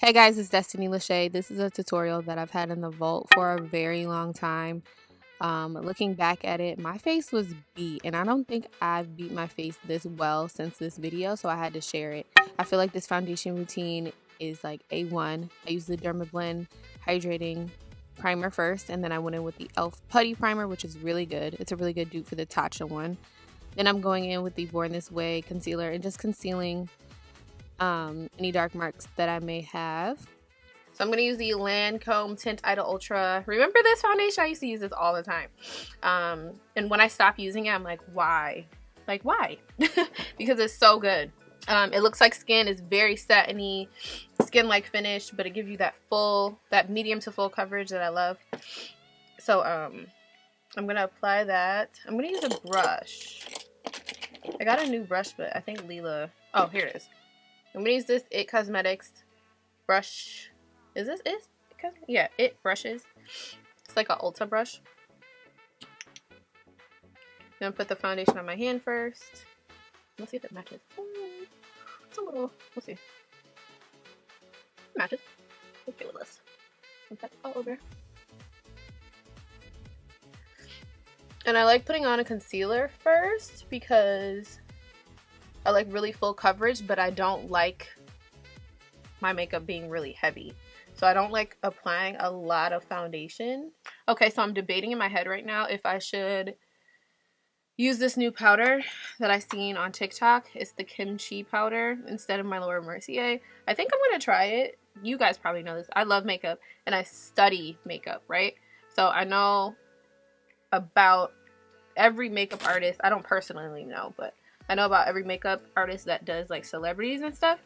Hey guys, it's DestinyLashae. This is a tutorial that I've had in the vault for a very long time. Looking back at it, my face was beat, and I don't think I've beat my face this well since this video, so I had to share it. I feel like this foundation routine is like A1. I used the Dermablend Hydrating Primer first, and then I went in with the e.l.f. Putty Primer, which is really good. It's a really good dupe for the Tatcha one. Then I'm going in with the Born This Way concealer and just concealing any dark marks that I may have. So I'm going to use the Lancome Tint Idol Ultra. Remember this foundation? I used to use this all the time. And when I stopped using it, I'm like, why? Like, why? Because it's so good. It looks like skin. It's very satiny, skin-like finish, but it gives you that medium to full coverage that I love. So I'm going to apply that. I'm going to use a brush. I got a new brush, but I think Leela... Oh, here it is. I'm going to use this It Cosmetics brush. Is this It? Yeah, It brushes. It's like an Ulta brush. I'm going to put the foundation on my hand first. Let's see if it matches. It's a little... We'll see. It matches. Okay with this. Put that all over. And I like putting on a concealer first because I like really full coverage, but I don't like my makeup being really heavy. So I don't like applying a lot of foundation. Okay, so I'm debating in my head right now if I should use this new powder that I seen on TikTok. It's the kimchi powder instead of my Laura Mercier. I think I'm going to try it. You guys probably know this. I love makeup and I study makeup, right? So I know about every makeup artist. I don't personally know, but I know about every makeup artist that does like celebrities and stuff,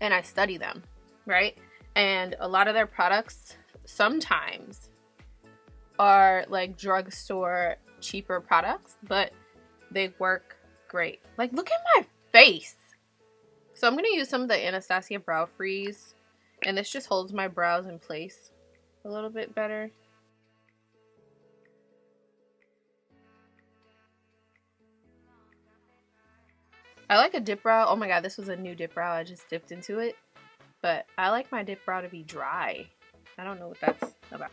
and I study them, right? And a lot of their products sometimes are like drugstore cheaper products, but they work great. Like, look at my face. So I'm gonna use some of the Anastasia Brow Freeze, and this just holds my brows in place a little bit better. I like a dip brow. Oh my god, this was a new dip brow. I just dipped into it. But I like my dip brow to be dry. I don't know what that's about.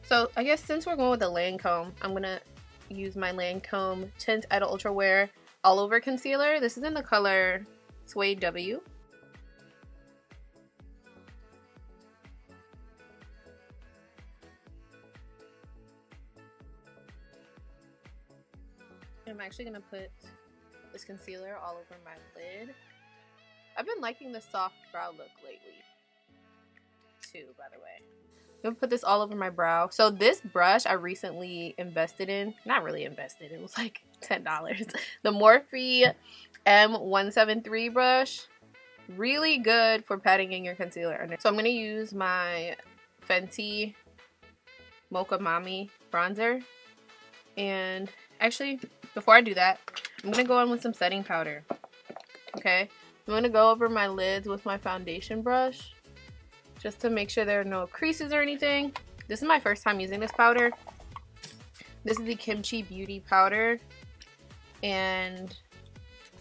So I guess since we're going with the Lancome, I'm going to use my Lancome Tint Idol Ultra Wear All Over Concealer. This is in the color Suede W. I'm actually going to put this concealer all over my lid. I've been liking the soft brow look lately, too, by the way. I'm going to put this all over my brow. So this brush I recently invested in. Not really invested. It was like $10. The Morphe M173 brush. Really good for patting in your concealer. So I'm going to use my Fenty Mocha Mami bronzer. And actually, before I do that, I'm going to go in with some setting powder. Okay? I'm going to go over my lids with my foundation brush, just to make sure there are no creases or anything. This is my first time using this powder. This is the Kimchi Beauty powder. And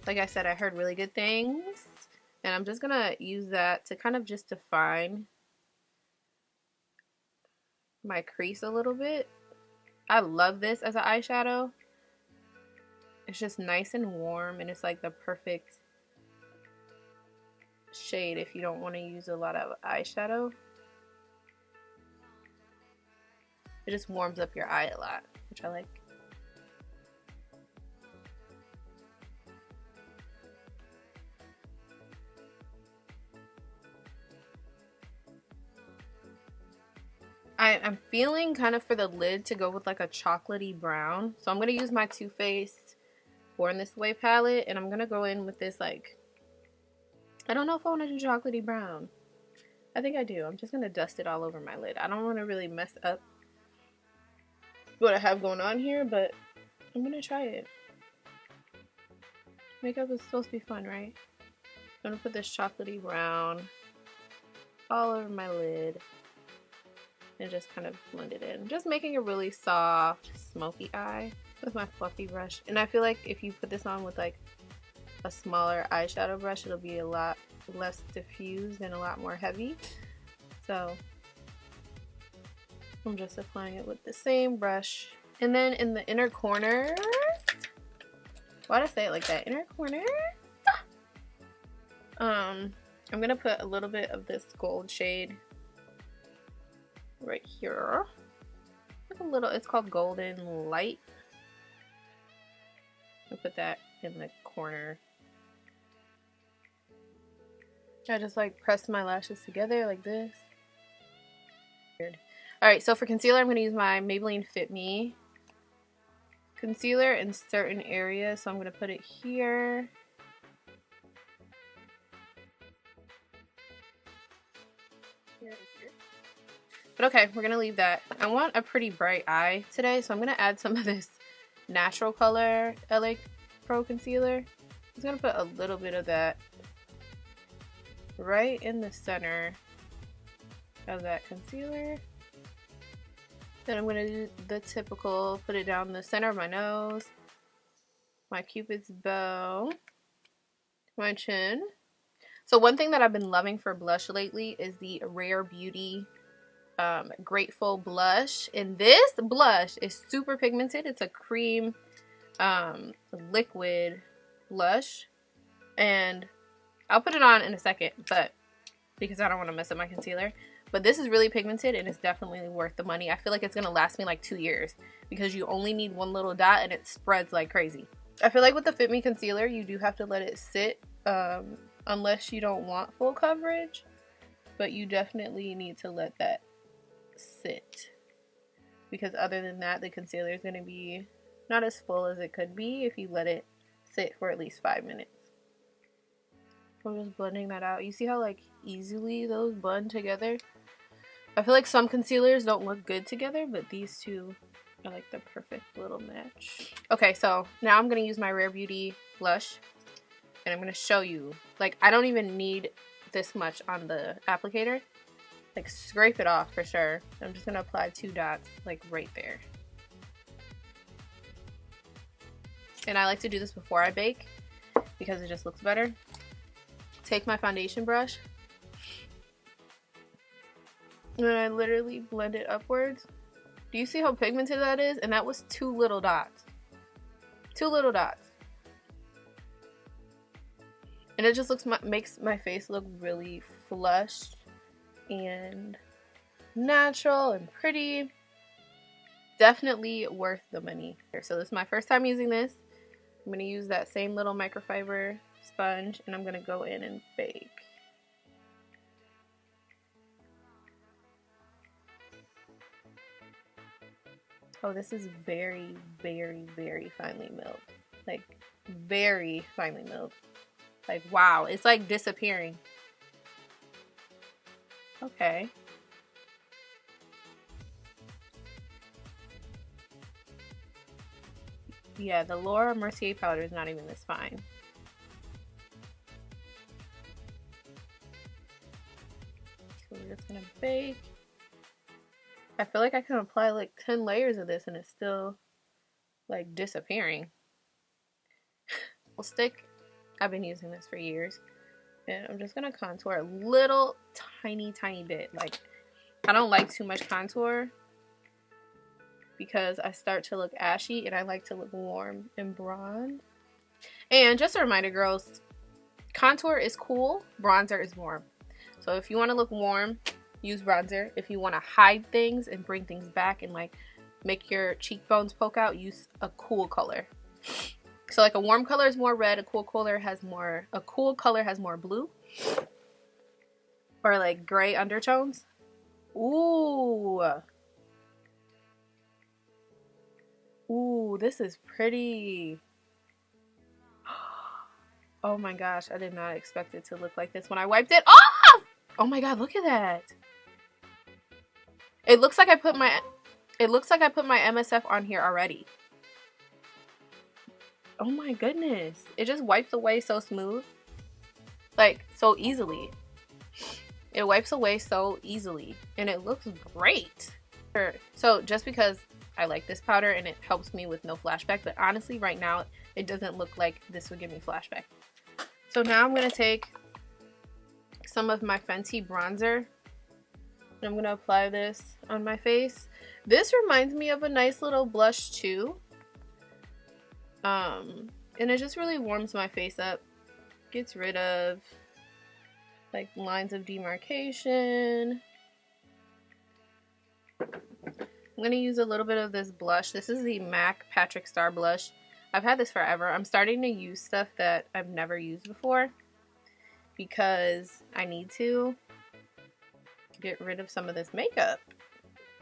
like I said, I heard really good things. And I'm just going to use that to kind of just define my crease a little bit. I love this as an eyeshadow. It's just nice and warm, and it's like the perfect shade if you don't want to use a lot of eyeshadow. It just warms up your eye a lot, which I like. I'm feeling kind of for the lid to go with like a chocolatey brown. So I'm going to use my Too Faced Born This Way palette, and I'm going to go in with this like, I don't know if I want to do chocolatey brown. I think I do. I'm just going to dust it all over my lid. I don't want to really mess up what I have going on here, but I'm going to try it. Makeup is supposed to be fun, right? I'm gonna put this chocolatey brown all over my lid and just kind of blend it in. Just making a really soft, smoky eye with my fluffy brush. And I feel like if you put this on with like a smaller eyeshadow brush, it'll be a lot less diffused and a lot more heavy. So I'm just applying it with the same brush. And then in the inner corner, why'd I say it like that? Inner corner? I'm gonna put a little bit of this gold shade right here. Like a little, it's called Golden Light. I'll put that in the corner. I just like press my lashes together like this. Weird. Alright, so for concealer, I'm going to use my Maybelline Fit Me concealer in certain areas. So I'm going to put it here. But okay, we're going to leave that. I want a pretty bright eye today, so I'm going to add some of this natural color LA Pro concealer. I'm just going to put a little bit of that right in the center of that concealer. Then I'm going to do the typical, put it down the center of my nose, my cupid's bow, my chin. So one thing that I've been loving for blush lately is the Rare Beauty Grateful blush. And this blush is super pigmented. It's a cream liquid blush. And I'll put it on in a second, but because I don't want to mess up my concealer. But this is really pigmented and it's definitely worth the money. I feel like it's going to last me like 2 years because you only need one little dot and it spreads like crazy. I feel like with the Fit Me concealer, you do have to let it sit unless you don't want full coverage. But you definitely need to let that sit. Because other than that, the concealer is going to be not as full as it could be if you let it sit for at least 5 minutes. I'm just blending that out. You see how like easily those blend together? I feel like some concealers don't look good together, but these two are like the perfect little match. Okay, so now I'm going to use my Rare Beauty blush. And I'm going to show you. Like, I don't even need this much on the applicator. Like, scrape it off for sure. I'm just going to apply 2 dots, like, right there. And I like to do this before I bake because it just looks better. Take my foundation brush. And I literally blend it upwards. Do you see how pigmented that is? And that was 2 little dots. 2 little dots. And it just makes my face look really flushed and natural and pretty. Definitely worth the money. So this is my first time using this. I'm going to use that same little microfiber sponge and I'm going to go in and bake. Oh, this is very, very, very finely milled. Like, very finely milled. Like, wow, it's like disappearing. Okay. Yeah, the Laura Mercier powder is not even this fine. So we're just gonna bake. I feel like I can apply like 10 layers of this and it's still like disappearing. Stick. I've been using this for years. And I'm just gonna contour a little tiny bit. Like, I don't like too much contour because I start to look ashy and I like to look warm and bronze. And just a reminder, girls, contour is cool, bronzer is warm. So if you want to look warm, use bronzer. If you want to hide things and bring things back and like make your cheekbones poke out, use a cool color. So like a warm color is more red, a cool color has more blue. Or like gray undertones. Ooh. Ooh, this is pretty. Oh my gosh, I did not expect it to look like this when I wiped it off. Oh my god, look at that. It looks like I put my MSF on here already. Oh my goodness. It just wipes away so smooth. like so easily. It wipes away so easily and it looks great. So just because I like this powder and it helps me with no flashback, but honestly right now it doesn't look like this would give me flashback. So now I'm going to take some of my Fenty bronzer and I'm going to apply this on my face. This reminds me of a nice little blush too. And it just really warms my face up. Gets rid of like lines of demarcation. I'm going to use a little bit of this blush. This is the MAC Patrick Star blush. I've had this forever. I'm starting to use stuff that I've never used before because I need to get rid of some of this makeup.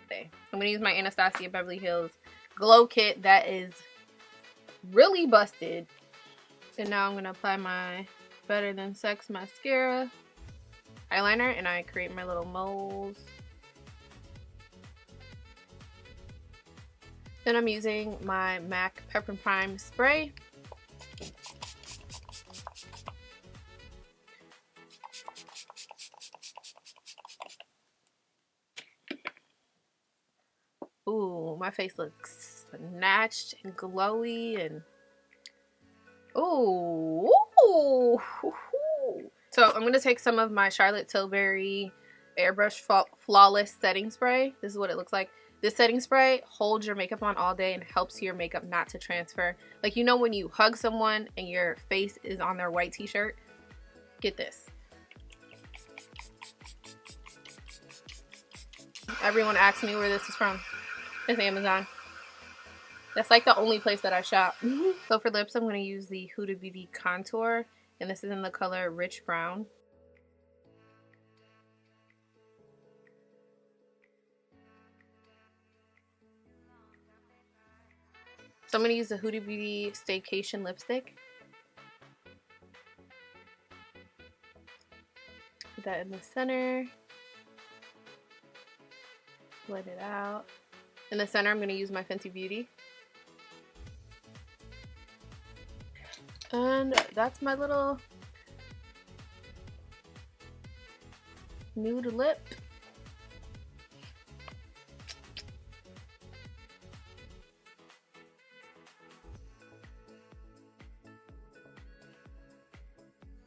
Okay. I'm going to use my Anastasia Beverly Hills Glow Kit that is really busted. And now I'm going to apply my Better Than Sex mascara, eyeliner, and I create my little moles. Then I'm using my MAC Pepper Prime spray. Ooh, my face looks snatched and glowy and ooh. So I'm gonna take some of my Charlotte Tilbury Airbrush Flawless Setting Spray. This is what it looks like. This setting spray holds your makeup on all day and helps your makeup not to transfer. Like, you know when you hug someone and your face is on their white t-shirt? Get this. Everyone asks me where this is from. It's Amazon. That's like the only place that I shop. So for lips, I'm going to use the Huda Beauty Contour. And this is in the color Rich Brown. So I'm going to use the Huda Beauty Staycation lipstick. Put that in the center. Blend it out. In the center, I'm going to use my Fenty Beauty. And that's my little nude lip.